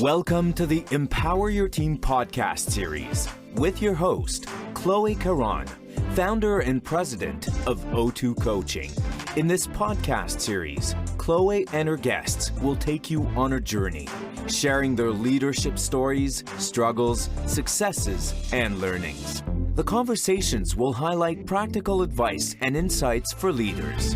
Welcome to the Empower Your Team podcast series with your host, Chloe Caron, founder and president of O2 Coaching. In this podcast series, Chloe and her guests will take you on a journey, sharing their leadership stories, struggles, successes, and learnings. The conversations will highlight practical advice and insights for leaders.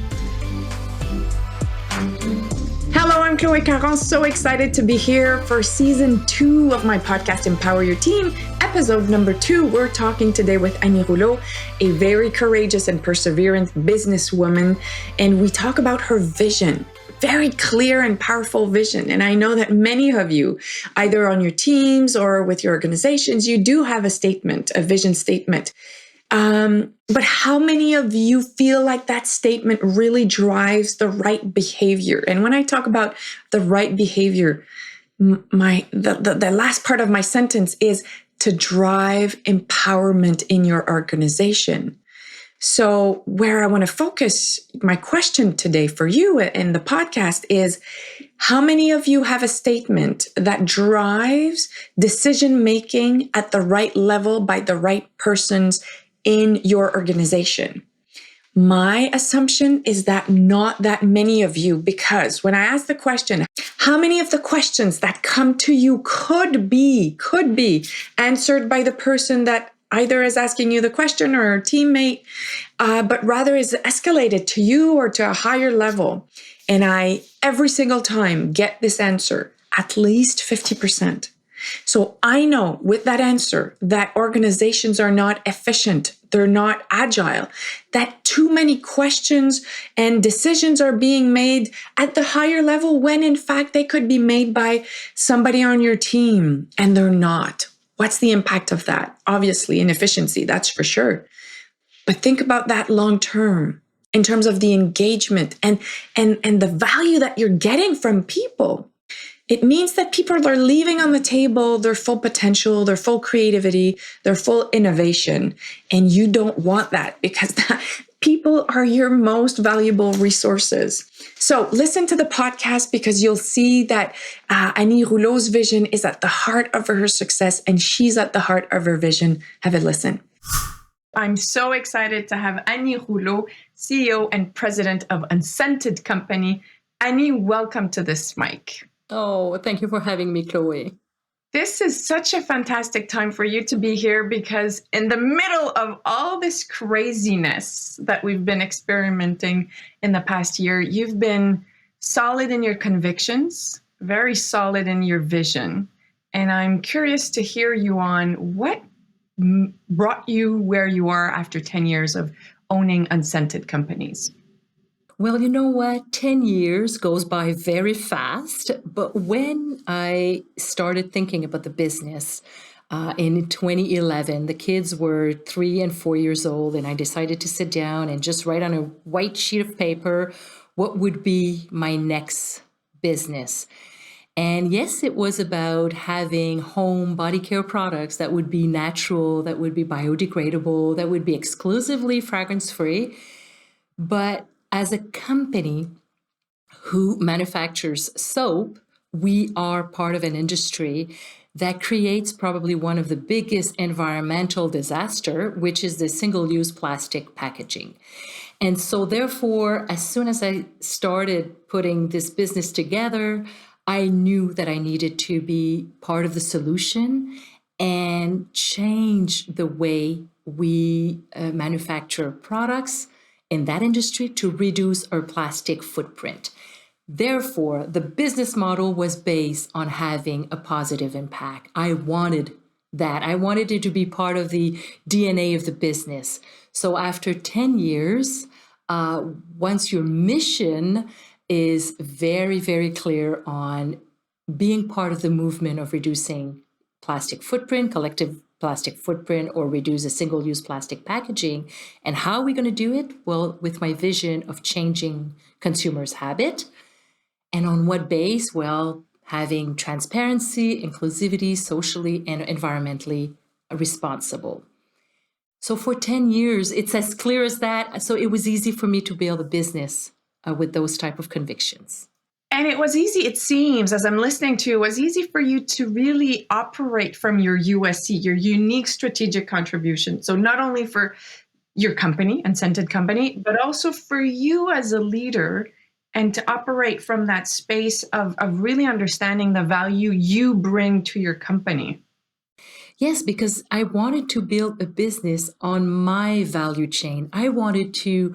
Hello, I'm Chloe Caron. So excited to be here for season 2 of my podcast, Empower Your Team. Episode number 2, we're talking today with Anie Rouleau, a very courageous and perseverant businesswoman. And we talk about her vision, very clear and powerful vision. And I know that many of you, either on your teams or with your organizations, you do have a statement, a vision statement. But how many of you feel like that statement really drives the right behavior? And when I talk about the right behavior, the last part of my sentence is to drive empowerment in your organization. So where I want to focus my question today for you in the podcast is, how many of you have a statement that drives decision-making at the right level by the right persons in your organization? My assumption is that not that many of you, because when I ask the question, how many of the questions that come to you could be answered by the person that either is asking you the question or a teammate, but rather is escalated to you or to a higher level. And I, every single time, get this answer, at least 50%. So I know with that answer that organizations are not efficient, they're not agile, that too many questions and decisions are being made at the higher level when in fact they could be made by somebody on your team and they're not. What's the impact of that? Obviously, inefficiency, that's for sure. But think about that long term in terms of the engagement and the value that you're getting from people. It means that people are leaving on the table their full potential, their full creativity, their full innovation. And you don't want that because people are your most valuable resources. So listen to the podcast because you'll see that Anie Rouleau's vision is at the heart of her success and she's at the heart of her vision. Have a listen. I'm so excited to have Anie Rouleau, CEO and president of Unscented Company. Anie, welcome to this mic. Oh, thank you for having me, Chloe. This is such a fantastic time for you to be here because in the middle of all this craziness that we've been experimenting in the past year, you've been solid in your convictions, very solid in your vision. And I'm curious to hear you on what brought you where you are after 10 years of owning Unscented companies. Well, you know what? 10 years goes by very fast. But when I started thinking about the business in 2011, the kids were 3 and 4 years old, and I decided to sit down and just write on a white sheet of paper what would be my next business. And yes, it was about having home body care products that would be natural, that would be biodegradable, that would be exclusively fragrance-free. But as a company who manufactures soap, we are part of an industry that creates probably one of the biggest environmental disaster, which is the single-use plastic packaging. And so therefore, as soon as I started putting this business together, I knew that I needed to be part of the solution and change the way we manufacture products in that industry to reduce our plastic footprint. Therefore, the business model was based on having a positive impact. I wanted that. I wanted it to be part of the DNA of the business. So after 10 years, once your mission is very, very clear on being part of the movement of reducing plastic footprint, collective plastic footprint, or reduce a single-use plastic packaging. And how are we going to do it? Well, with my vision of changing consumers' habit. And on what base? Well, having transparency, inclusivity, socially and environmentally responsible. So for 10 years, it's as clear as that. So it was easy for me to build a business with those type of convictions. And it was easy, it seems, as I'm listening to, it was easy for you to really operate from your USC, your unique strategic contribution. So not only for your company, Unscented Company, but also for you as a leader and to operate from that space of really understanding the value you bring to your company. Yes, because I wanted to build a business on my value chain. I wanted to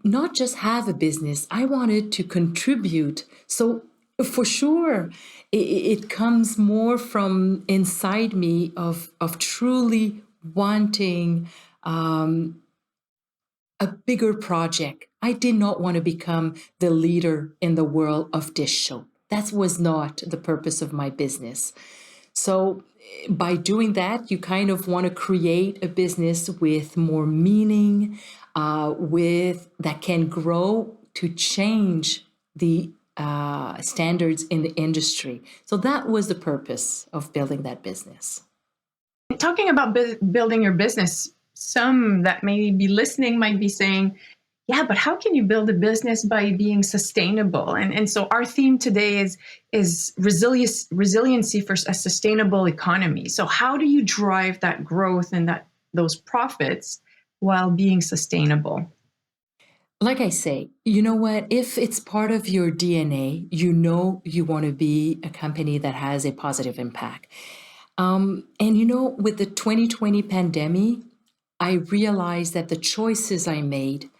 not just have a business, I wanted to contribute. So for sure, it comes more from inside me of truly wanting a bigger project. I did not want to become the leader in the world of dish soap. That was not the purpose of my business. So by doing that, you kind of want to create a business with more meaning, with that can grow to change the standards in the industry. So that was the purpose of building that business. Talking about building your business, some that may be listening might be saying, yeah, but how can you build a business by being sustainable? And so our theme today is resiliency for a sustainable economy. So how do you drive that growth and those profits while being sustainable? Like I say, you know what? If it's part of your DNA, you know you want to be a company that has a positive impact. And you know, with the 2020 pandemic, I realized that the choices I made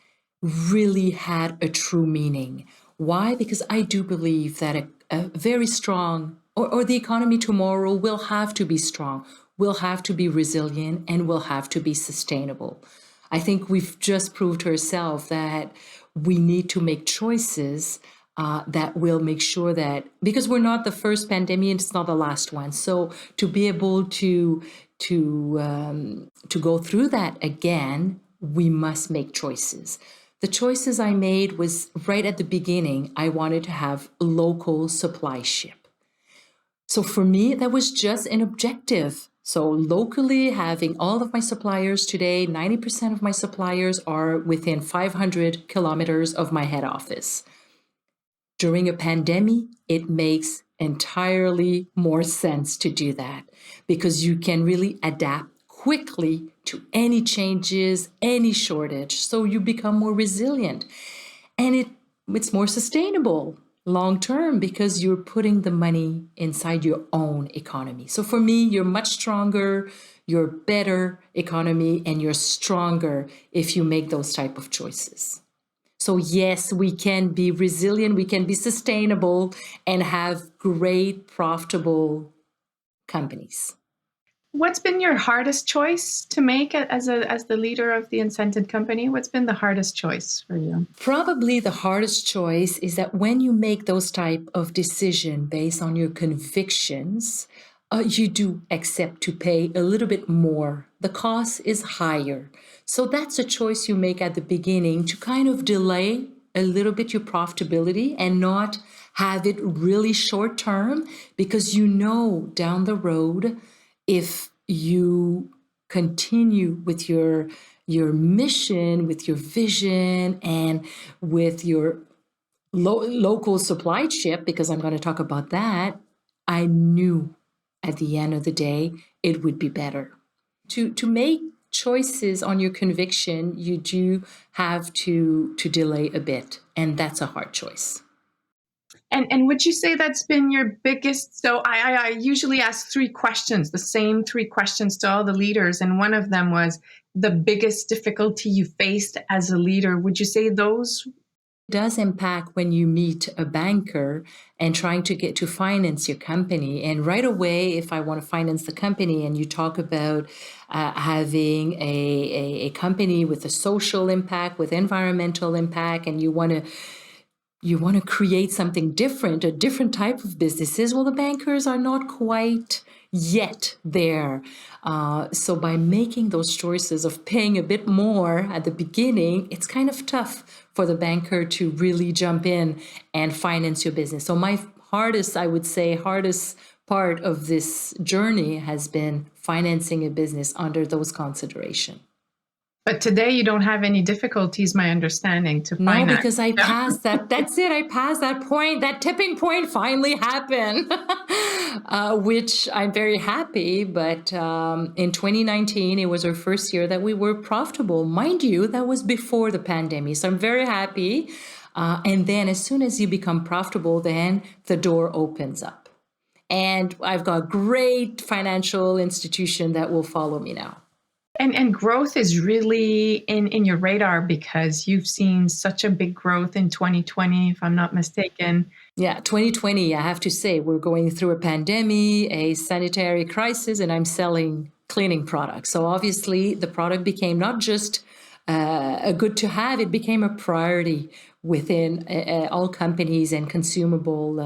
really had a true meaning. Why? Because I do believe that a very strong, or the economy tomorrow will have to be strong, will have to be resilient, and will have to be sustainable. I think we've just proved to ourselves that we need to make choices that will make sure that, because we're not the first pandemic and it's not the last one. So to be able to go through that again, we must make choices. The choices I made was right at the beginning. I wanted to have local supply ship. So for me, that was just an objective. So locally, having all of my suppliers today, 90% of my suppliers are within 500 kilometers of my head office. During a pandemic, it makes entirely more sense to do that because you can really adapt quickly to any changes, any shortage. So you become more resilient. And it's more sustainable long term because you're putting the money inside your own economy. So for me, you're much stronger, you're better economy, and you're stronger if you make those type of choices. So yes, we can be resilient, we can be sustainable, and have great, profitable companies. What's been your hardest choice to make as the leader of the Unscented Company? What's been the hardest choice for you? Probably the hardest choice is that when you make those type of decision based on your convictions, you do accept to pay a little bit more. The cost is higher. So that's a choice you make at the beginning to kind of delay a little bit your profitability and not have it really short term, because you know down the road, if you continue with your mission, with your vision, and with your local supply ship, because I'm going to talk about that, I knew at the end of the day it would be better. To make choices on your conviction, you do have to delay a bit, and that's a hard choice. And would you say that's been your biggest? So I usually ask three questions, the same three questions to all the leaders. And one of them was the biggest difficulty you faced as a leader. Would you say those? It does impact when you meet a banker and trying to get to finance your company. And right away, if I want to finance the company and you talk about having a company with a social impact, with environmental impact, and you want to create something different, a different type of businesses, well, the bankers are not quite yet there. So by making those choices of paying a bit more at the beginning, it's kind of tough for the banker to really jump in and finance your business. So my hardest part of this journey has been financing a business under those considerations. But today you don't have any difficulties, my understanding, to No, finance. because I passed that. That's it. I passed that point. That tipping point finally happened, which I'm very happy. But in 2019, it was our first year that we were profitable. Mind you, that was before the pandemic. So I'm very happy. And then as soon as you become profitable, then the door opens up. And I've got great financial institution that will follow me now. And growth is really in your radar because you've seen such a big growth in 2020, if I'm not mistaken. Yeah, 2020, I have to say, we're going through a pandemic, a sanitary crisis, and I'm selling cleaning products. So obviously, the product became not just a good to have, it became a priority within all companies and consumable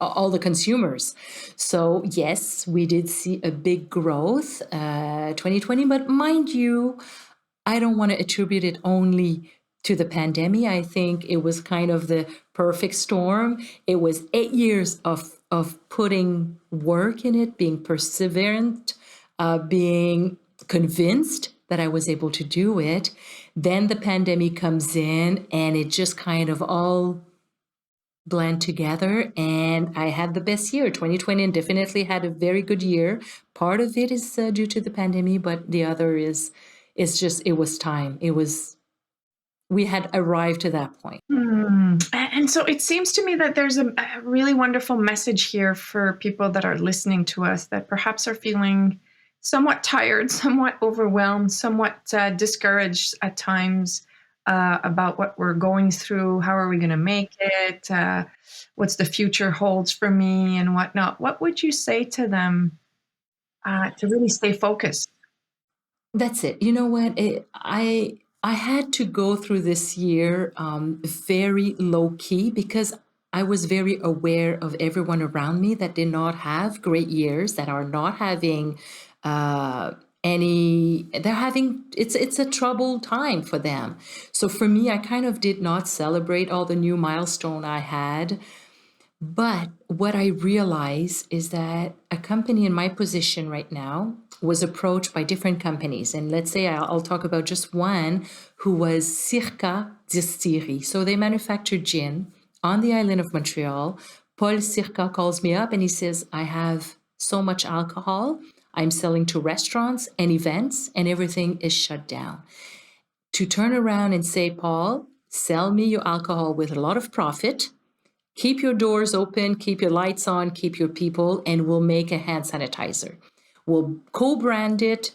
all the consumers. So yes, we did see a big growth 2020, but mind you, I don't want to attribute it only to the pandemic. I think it was kind of the perfect storm. It was 8 years of putting work in it, being perseverant, being convinced that I was able to do it. Then the pandemic comes in and it just kind of all blend together, and I had the best year. 2020 and definitely had a very good year. Part of it is due to the pandemic, but the other is just it was time. We had arrived to that point. And so it seems to me that there's a really wonderful message here for people that are listening to us that perhaps are feeling somewhat tired, somewhat overwhelmed, somewhat discouraged at times about what we're going through. How are we going to make it? What's the future holds for me and whatnot? What would you say to them to really stay focused? That's it. You know what? I had to go through this year very low key because I was very aware of everyone around me that did not have great years, that are not having they're having it's a troubled time for them. So for me, I kind of did not celebrate all the new milestone I had. But what I realize is that a company in my position right now was approached by different companies. And let's say I'll talk about just one who was Circa Distillery. So they manufacture gin on the island of Montreal. Paul Circa calls me up and he says, I have so much alcohol. I'm selling to restaurants and events and everything is shut down. To turn around and say, Paul, sell me your alcohol with a lot of profit. Keep your doors open, keep your lights on, keep your people, and we'll make a hand sanitizer. We'll co-brand it,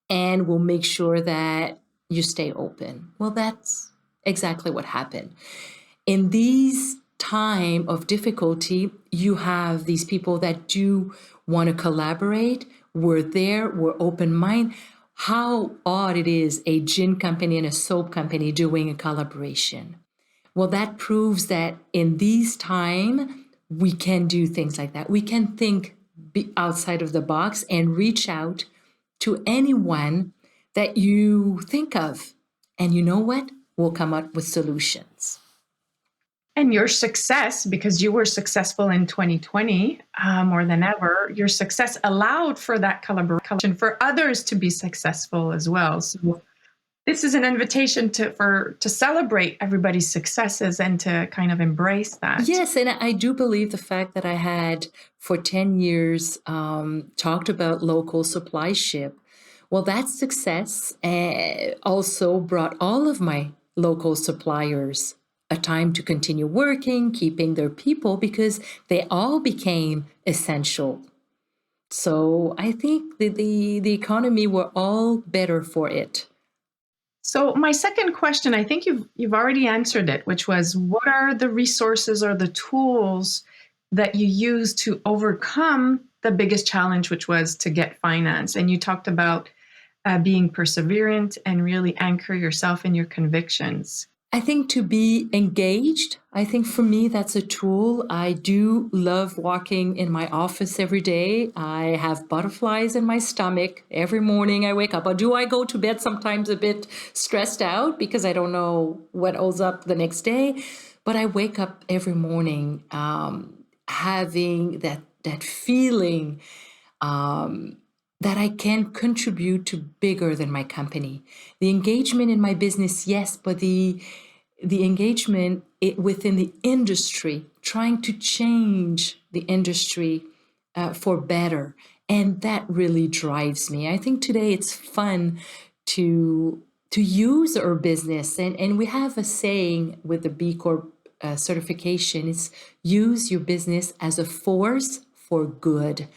and we'll make sure that you stay open. Well, that's exactly what happened. In these time of difficulty, you have these people that do want to collaborate. We're there, we're open-minded. How odd it is, a gin company and a soap company doing a collaboration. Well, that proves that in these time, we can do things like that. We can think outside of the box and reach out to anyone that you think of. And you know what? We'll come up with solutions. And your success, because you were successful in 2020 more than ever, your success allowed for that collaboration for others to be successful as well. So this is an invitation to celebrate everybody's successes and to kind of embrace that. Yes, and I do believe the fact that I had for 10 years talked about local supply ship. Well, that success also brought all of my local suppliers a time to continue working, keeping their people, because they all became essential. So I think the economy were all better for it. So my second question, I think you've already answered it, which was, what are the resources or the tools that you use to overcome the biggest challenge, which was to get finance? And you talked about being perseverant and really anchor yourself in your convictions. I think to be engaged, I think for me, that's a tool. I do love walking in my office every day. I have butterflies in my stomach every morning I wake up. Or do I go to bed sometimes a bit stressed out because I don't know what holds up the next day? But I wake up every morning having that feeling that I can contribute to bigger than my company. The engagement in my business, yes, but the engagement within the industry, trying to change the industry for better. And that really drives me. I think today it's fun to use our business. And we have a saying with the B Corp certification, it's use your business as a force for good.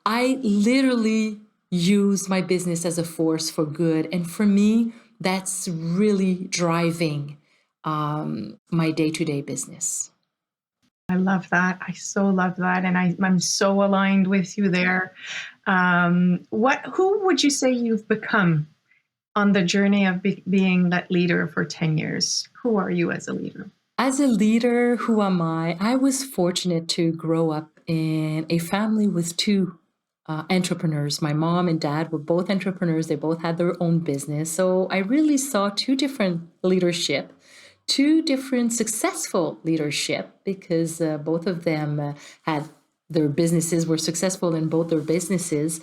I literally use my business as a force for good. And for me, that's really driving my day-to-day business. I love that. I so love that. And I'm so aligned with you there. Who would you say you've become on the journey of being that leader for 10 years? Who are you as a leader? As a leader, who am I? I was fortunate to grow up in a family with two entrepreneurs. My mom and dad were both entrepreneurs. They both had their own business. So I really saw two different leadership, two different successful leadership, because both of them had their businesses, were successful in both their businesses.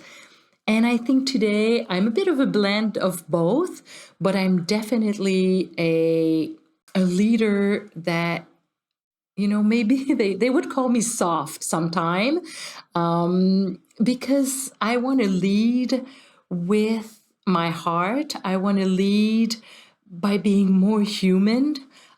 And I think today I'm a bit of a blend of both, but I'm definitely a leader that, maybe they would call me soft sometime, because I want to lead with my heart. I want to lead by being more human.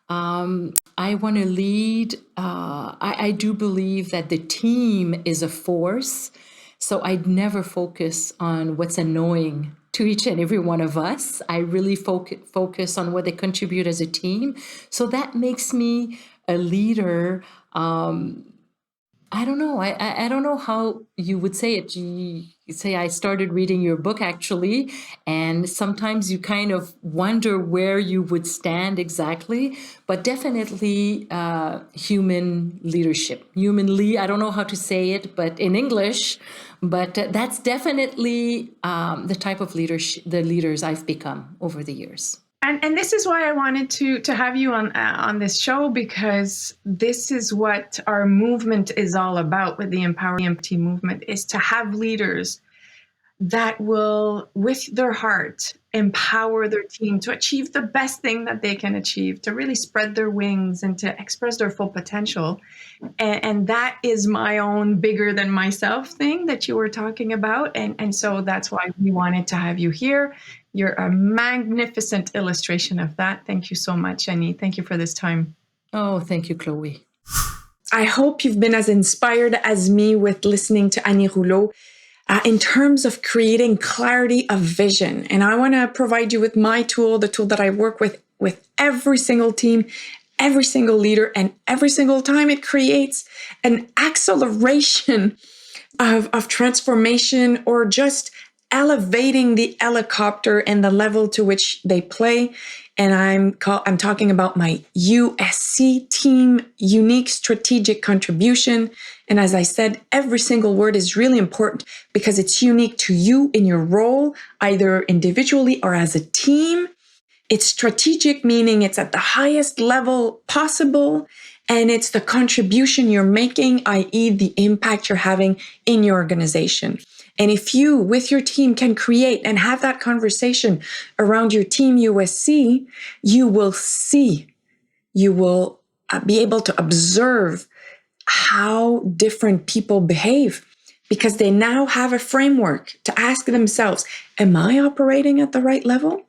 I want to lead. I do believe that the team is a force. So I'd never focus on what's annoying to each and every one of us. I really focus on what they contribute as a team. So that makes me a leader. I don't know. I don't know how you would say it. You say I started reading your book, actually, and sometimes you kind of wonder where you would stand exactly, but definitely human leadership. I don't know how to say it, but in English, but that's definitely the type of leaders I've become over the years. And this is why I wanted to have you on this show, because this is what our movement is all about with the Empowering EMT movement, is to have leaders that will, with their heart, empower their team to achieve the best thing that they can achieve, to really spread their wings and to express their full potential. And that is my own bigger than myself thing that you were talking about. And so that's why we wanted to have you here. You're a magnificent illustration of that. Thank you so much, Anie. Thank you for this time. Oh, thank you, Chloe. I hope you've been as inspired as me with listening to Anie Rouleau in terms of creating clarity of vision. And I want to provide you with my tool, the tool that I work with every single team, every single leader, and every single time it creates an acceleration of transformation, or just elevating the helicopter and the level to which they play. And I'm talking about my USC team, unique strategic contribution. And as I said, every single word is really important because it's unique to you in your role, either individually or as a team. It's strategic, meaning it's at the highest level possible. And it's the contribution you're making, i.e. the impact you're having in your organization. And if you, with your team, can create and have that conversation around your team USC, you will be able to observe how different people behave, because they now have a framework to ask themselves, am I operating at the right level?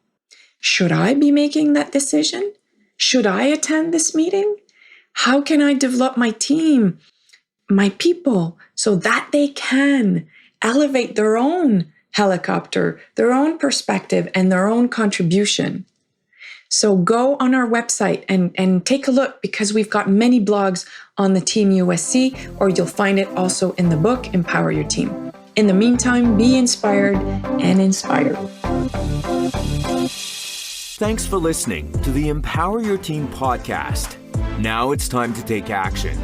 Should I be making that decision? Should I attend this meeting? How can I develop my team, my people, so that they can elevate their own helicopter, their own perspective, and their own contribution? So go on our website and take a look, because we've got many blogs on the Team USC, or you'll find it also in the book, Empower Your Team. In the meantime, be inspired and inspired. Thanks for listening to the Empower Your Team podcast. Now it's time to take action.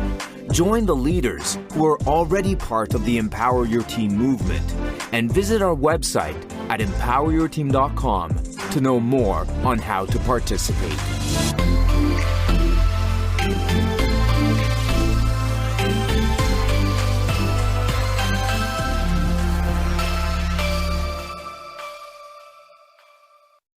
Join the leaders who are already part of the Empower Your Team movement and visit our website at empoweryourteam.com to know more on how to participate.